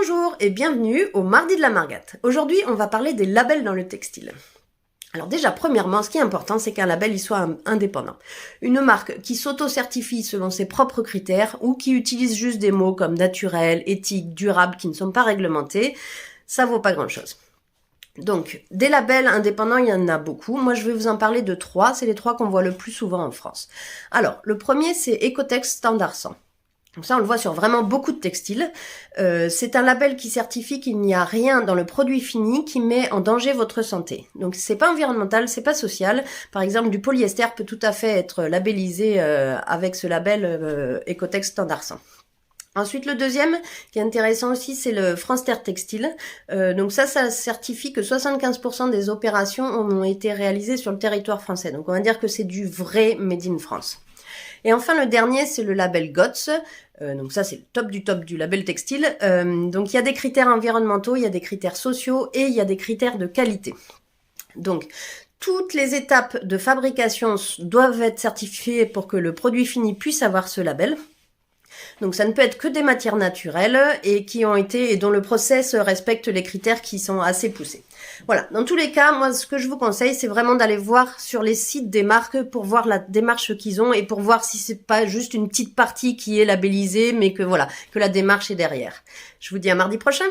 Bonjour et bienvenue au Mardi de la Margate. Aujourd'hui, on va parler des labels dans le textile. Alors déjà, premièrement, ce qui est important, c'est qu'un label il soit indépendant. Une marque qui s'auto-certifie selon ses propres critères ou qui utilise juste des mots comme naturel, éthique, durable qui ne sont pas réglementés, ça vaut pas grand-chose. Donc, des labels indépendants, il y en a beaucoup. Moi, je vais vous en parler de 3. C'est les 3 qu'on voit le plus souvent en France. Alors, le premier, c'est Ecotex Standard 100. Donc ça, on le voit sur vraiment beaucoup de textiles. C'est un label qui certifie qu'il n'y a rien dans le produit fini qui met en danger votre santé. Donc c'est pas environnemental, c'est pas social. Par exemple, du polyester peut tout à fait être labellisé avec ce label Ecotex Standard 100. Ensuite, le deuxième, qui est intéressant aussi, c'est le France Terre Textile. Donc ça certifie que 75% des opérations ont été réalisées sur le territoire français. Donc on va dire que c'est du vrai Made in France. Et enfin, le dernier, c'est le label GOTS. Donc ça, c'est le top du label textile. Donc il y a des critères environnementaux, il y a des critères sociaux et il y a des critères de qualité. Donc toutes les étapes de fabrication doivent être certifiées pour que le produit fini puisse avoir ce label. Donc ça ne peut être que des matières naturelles et dont le process respecte les critères qui sont assez poussés. Voilà, dans tous les cas, moi ce que je vous conseille, c'est vraiment d'aller voir sur les sites des marques pour voir la démarche qu'ils ont et pour voir si c'est pas juste une petite partie qui est labellisée, mais que voilà, que la démarche est derrière. Je vous dis à mardi prochain.